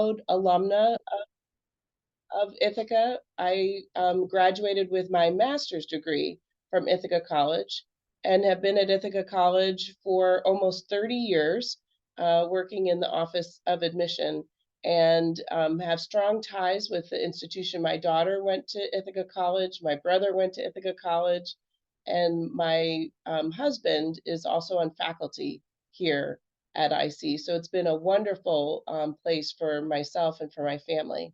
Alumna of Ithaca. I graduated with my master's degree from Ithaca College and have been at Ithaca College for almost 30 years, working in the Office of Admission, and have strong ties with the institution. My daughter went to Ithaca College, my brother went to Ithaca College, and my husband is also on faculty here at IC. So it's been a wonderful place for myself and for my family.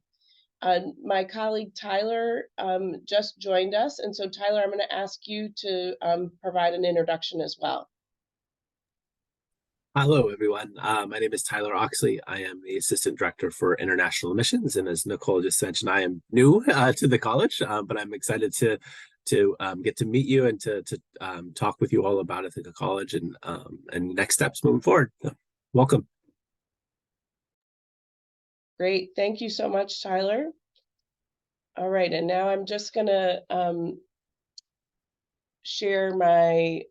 My colleague Tyler just joined us, and so Tyler, I'm going to ask you to provide an introduction as well. Hello, everyone. My name is Tyler Oxley. I am the Assistant Director for International Admissions, and as Nicole just mentioned, I am new to the college, but I'm excited to get to meet you and to talk with you all about Ithaca College and next steps moving forward. So, welcome. Great, thank you so much, Tyler. All right, and now I'm just going to share my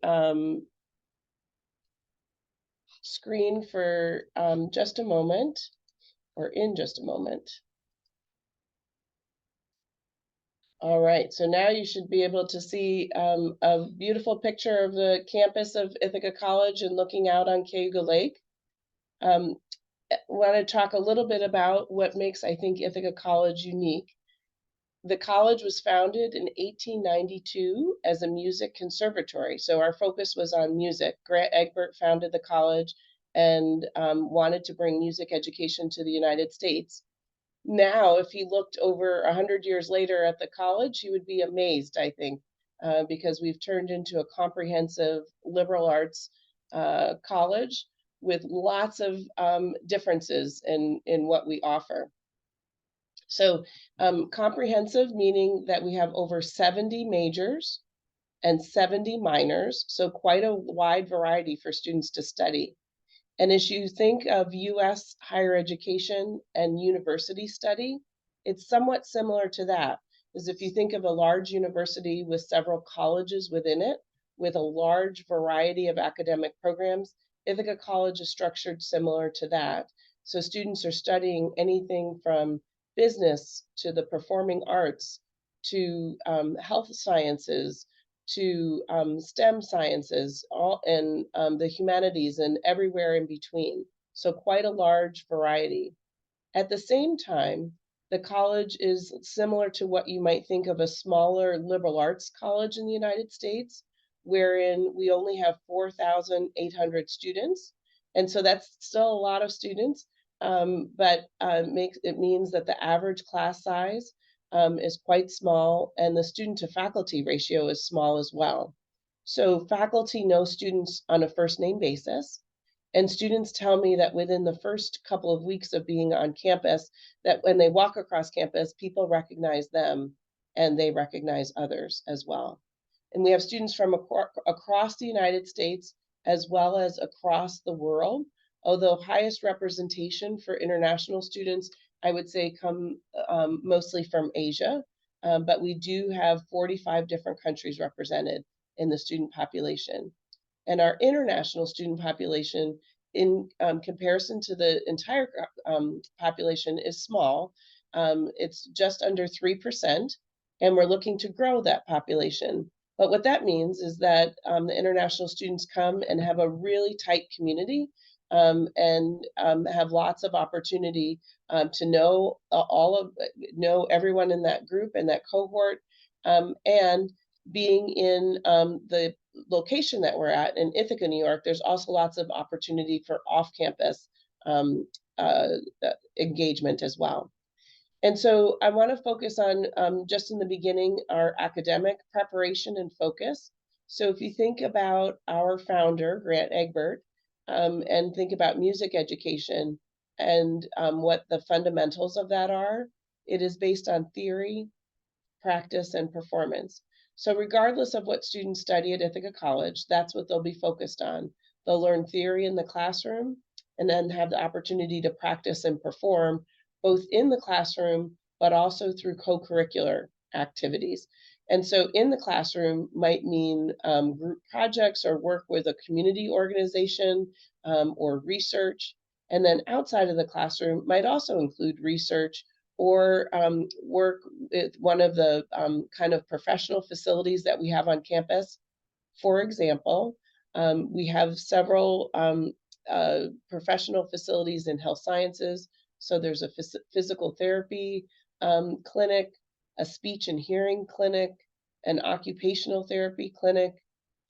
screen for just a moment, or in just a moment. All right, so now you should be able to see a beautiful picture of the campus of Ithaca College and looking out on Cayuga Lake. Want to talk a little bit about what makes, I think, Ithaca College unique. The college was founded in 1892 as a music conservatory, so our focus was on music. Grant Egbert founded the college and wanted to bring music education to the United States. Now, if he looked over 100 years later at the college, he would be amazed, I think, because we've turned into a comprehensive liberal arts college with lots of differences in what we offer. So comprehensive, meaning that we have over 70 majors and 70 minors, so quite a wide variety for students to study. And as you think of US higher education and university study, it's somewhat similar to that. Because if you think of a large university with several colleges within it, with a large variety of academic programs, Ithaca College is structured similar to that. So students are studying anything from business to the performing arts to health sciences to STEM sciences, all and the humanities, and everywhere in between. So quite a large variety. At the same time, the college is similar to what you might think of a smaller liberal arts college in the United States, wherein we only have 4,800 students. And so that's still a lot of students, but it means that the average class size is quite small, and the student to faculty ratio is small as well. So faculty know students on a first name basis, and students tell me that within the first couple of weeks of being on campus, that when they walk across campus, people recognize them and they recognize others as well. And we have students from across the United States as well as across the world, although highest representation for international students, I would say, come mostly from Asia, but we do have 45 different countries represented in the student population. And our international student population, in comparison to the entire population, is small. It's just under 3%, and we're looking to grow that population. But what that means is that the international students come and have a really tight community, and have lots of opportunity to know know everyone in that group and that cohort, and being in the location that we're at in Ithaca, New York, there's also lots of opportunity for off-campus engagement as well. And so I want to focus on, just in the beginning, our academic preparation and focus. So if you think about our founder, Grant Egbert, and think about music education and what the fundamentals of that are, it is based on theory, practice, and performance. So regardless of what students study at Ithaca College, that's what they'll be focused on. They'll learn theory in the classroom and then have the opportunity to practice and perform both in the classroom, but also through co-curricular activities. And so in the classroom might mean group projects or work with a community organization or research. And then outside of the classroom might also include research or work with one of the kind of professional facilities that we have on campus. For example, we have several professional facilities in health sciences. So there's a physical therapy clinic, a speech and hearing clinic, an occupational therapy clinic.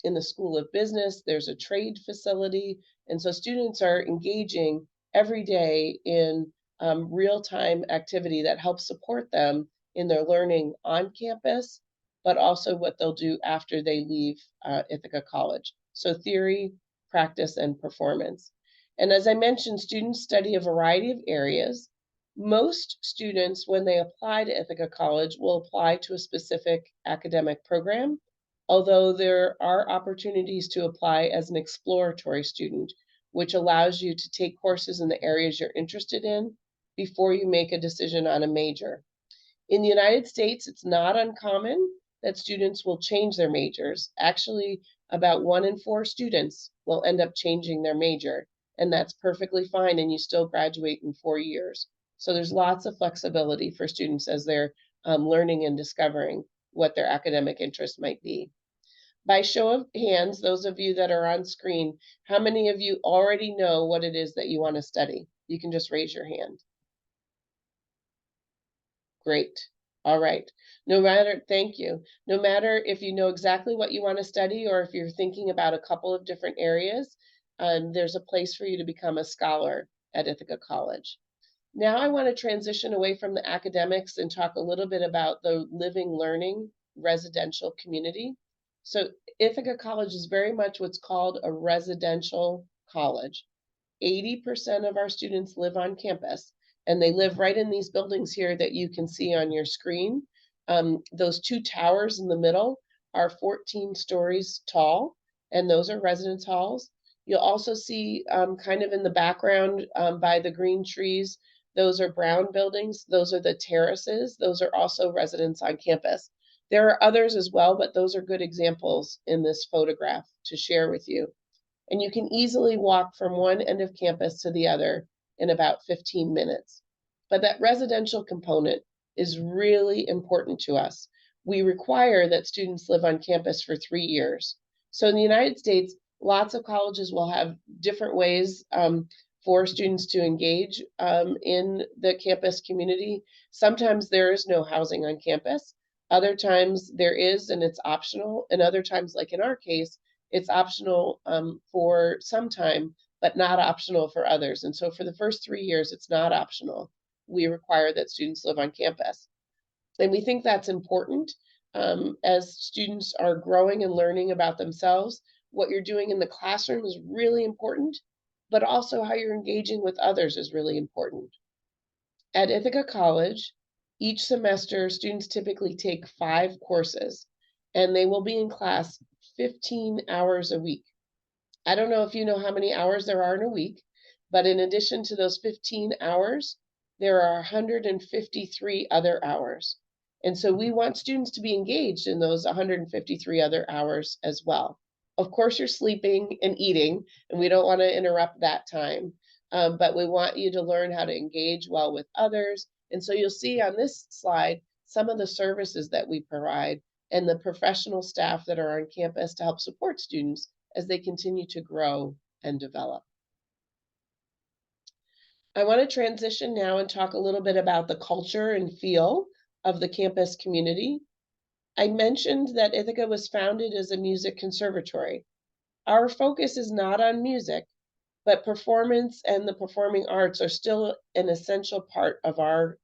In the School of Business, there's a trade facility. And so students are engaging every day in real-time activity that helps support them in their learning on campus, but also what they'll do after they leave Ithaca College. So theory, practice, and performance. And as I mentioned, students study a variety of areas. Most students, when they apply to Ithaca College, will apply to a specific academic program, although there are opportunities to apply as an exploratory student, which allows you to take courses in the areas you're interested in before you make a decision on a major. In the United States, it's not uncommon that students will change their majors. Actually, about 1 in 4 students will end up changing their major, and that's perfectly fine, and you still graduate in 4 years. So there's lots of flexibility for students as they're learning and discovering what their academic interest might be. By show of hands, those of you that are on screen, how many of you already know what it is that you want to study? You can just raise your hand. Great. All right. Thank you. No matter if you know exactly what you want to study or if you're thinking about a couple of different areas, there's a place for you to become a scholar at Ithaca College. Now I want to transition away from the academics and talk a little bit about the living learning residential community. So Ithaca College is very much what's called a residential college. 80% of our students live on campus, and they live right in these buildings here that you can see on your screen. Those 2 towers in the middle are 14 stories tall, and those are residence halls. You'll also see kind of in the background by the green trees, those are brown buildings. Those are the terraces. Those are also residents on campus. There are others as well, but those are good examples in this photograph to share with you. And you can easily walk from one end of campus to the other in about 15 minutes. But that residential component is really important to us. We require that students live on campus for 3 years. So in the United States, lots of colleges will have different ways for students to engage in the campus community. Sometimes there is no housing on campus. Other times there is, and it's optional. And other times, like in our case, it's optional for some time, but not optional for others. And so for the first 3 years, it's not optional. We require that students live on campus. And we think that's important as students are growing and learning about themselves. What you're doing in the classroom is really important, but also how you're engaging with others is really important. At Ithaca College, each semester, students typically take 5 courses, and they will be in class 15 hours a week. I don't know if you know how many hours there are in a week, but in addition to those 15 hours, there are 153 other hours. And so we want students to be engaged in those 153 other hours as well. Of course, you're sleeping and eating, and we don't want to interrupt that time. But we want you to learn how to engage well with others. And so you'll see on this slide some of the services that we provide and the professional staff that are on campus to help support students as they continue to grow and develop. I want to transition now and talk a little bit about the culture and feel of the campus community. I mentioned that Ithaca was founded as a music conservatory. Our focus is not on music, but performance and the performing arts are still an essential part of our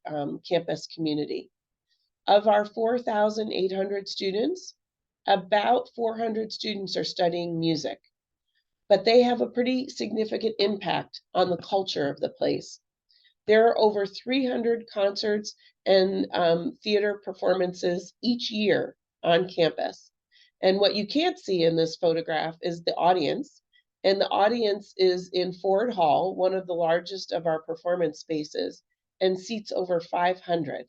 campus community. Of our 4,800 students, about 400 students are studying music, but they have a pretty significant impact on the culture of the place. There are over 300 concerts and theater performances each year on campus. And what you can't see in this photograph is the audience. And the audience is in Ford Hall, one of the largest of our performance spaces, and seats over 500.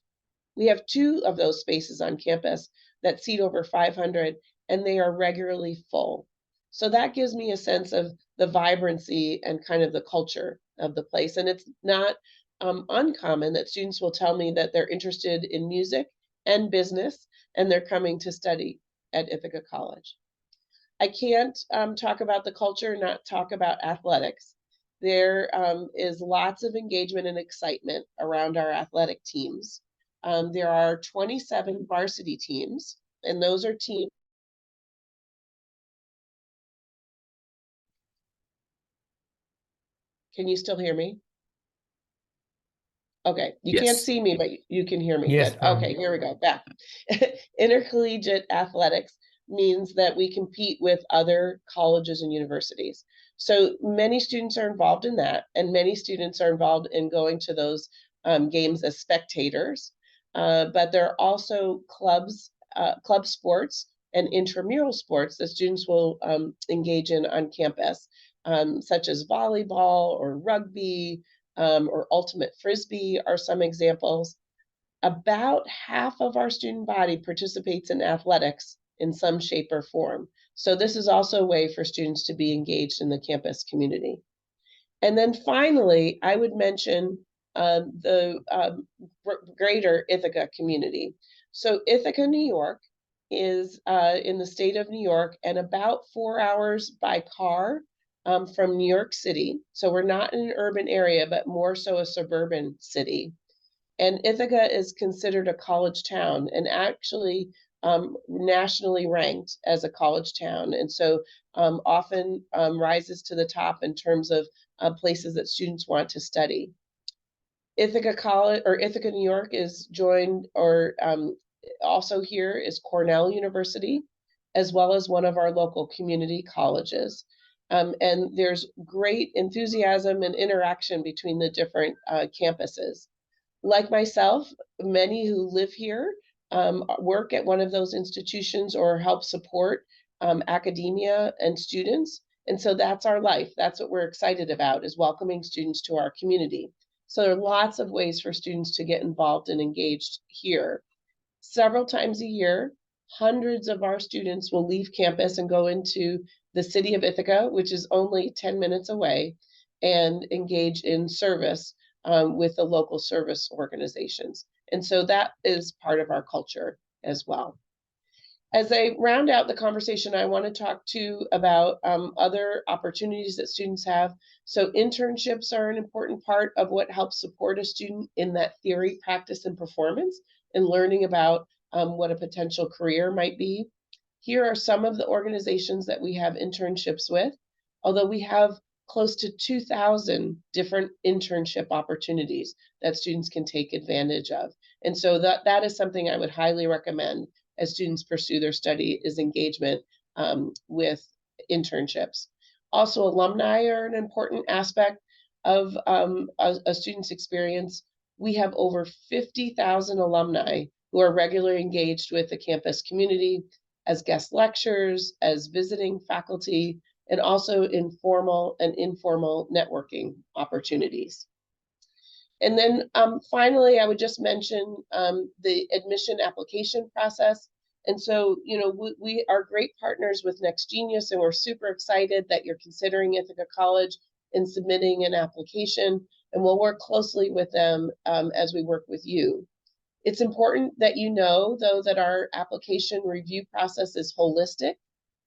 We have 2 of those spaces on campus that seat over 500, and they are regularly full. So that gives me a sense of the vibrancy and kind of the culture of the place. And it's not uncommon that students will tell me that they're interested in music and business, and they're coming to study at Ithaca College. I can't talk about the culture and not talk about athletics. There is lots of engagement and excitement around our athletic teams. There are 27 varsity teams, and those are teams. Can you still hear me? Okay, you can't Yes. see me, but you can hear me. Yes, Good. ma'am. Okay, here we go. Back. Intercollegiate athletics means that we compete with other colleges and universities. So many students are involved in that, and many students are involved in going to those games as spectators. But there are also clubs, club sports, and intramural sports that students will engage in on campus, such as volleyball or rugby, or ultimate frisbee are some examples. About half of our student body participates in athletics in some shape or form. So this is also a way for students to be engaged in the campus community. And then finally, I would mention the greater Ithaca community. So Ithaca, New York is in the state of New York and about 4 hours by car from New York City. So we're not in an urban area, but more so a suburban city. And Ithaca is considered a college town and actually nationally ranked as a college town. And so often rises to the top in terms of places that students want to study. Ithaca College or Ithaca, New York is joined or also here is Cornell University, as well as one of our local community colleges. And there's great enthusiasm and interaction between the different campuses. Like myself, many who live here work at one of those institutions or help support academia and students. And so that's our life. That's what we're excited about, is welcoming students to our community. So there are lots of ways for students to get involved and engaged here. Several times a year, hundreds of our students will leave campus and go into the city of Ithaca, which is only 10 minutes away, and engage in service with the local service organizations. And so that is part of our culture as well. As I round out the conversation, I want to talk too about other opportunities that students have. So internships are an important part of what helps support a student in that theory, practice, and performance, and learning about what a potential career might be. Here are some of the organizations that we have internships with, although we have close to 2,000 different internship opportunities that students can take advantage of. And so that is something I would highly recommend as students pursue their study, is engagement with internships. Also, alumni are an important aspect of a student's experience. We have over 50,000 alumni who are regularly engaged with the campus community as guest lecturers, as visiting faculty, and also in formal and informal networking opportunities. And then finally, I would just mention the admission application process. And so, you know, we are great partners with Next Genius, and we're super excited that you're considering Ithaca College and submitting an application. And we'll work closely with them as we work with you. It's important that you know, though, that our application review process is holistic,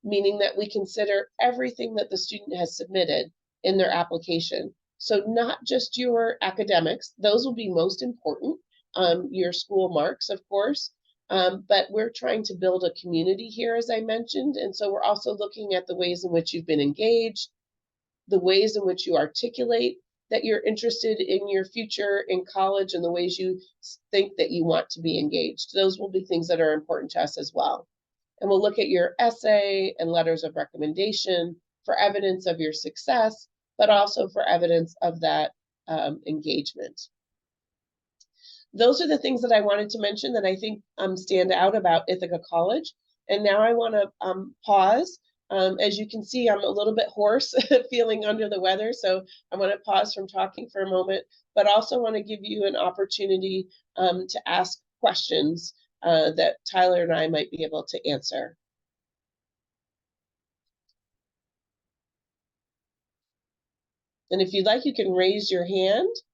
meaning that we consider everything that the student has submitted in their application. So not just your academics, those will be most important, your school marks, of course, but we're trying to build a community here, as I mentioned. And so we're also looking at the ways in which you've been engaged, the ways in which you articulate that you're interested in your future in college, and the ways you think that you want to be engaged. Those will be things that are important to us as well. And we'll look at your essay and letters of recommendation for evidence of your success, but also for evidence of that engagement. Those are the things that I wanted to mention that I think stand out about Ithaca College. And now I want to pause. As you can see, I'm a little bit hoarse, feeling under the weather. So I want to pause from talking for a moment, but also want to give you an opportunity to ask questions that Tyler and I might be able to answer. And if you'd like, you can raise your hand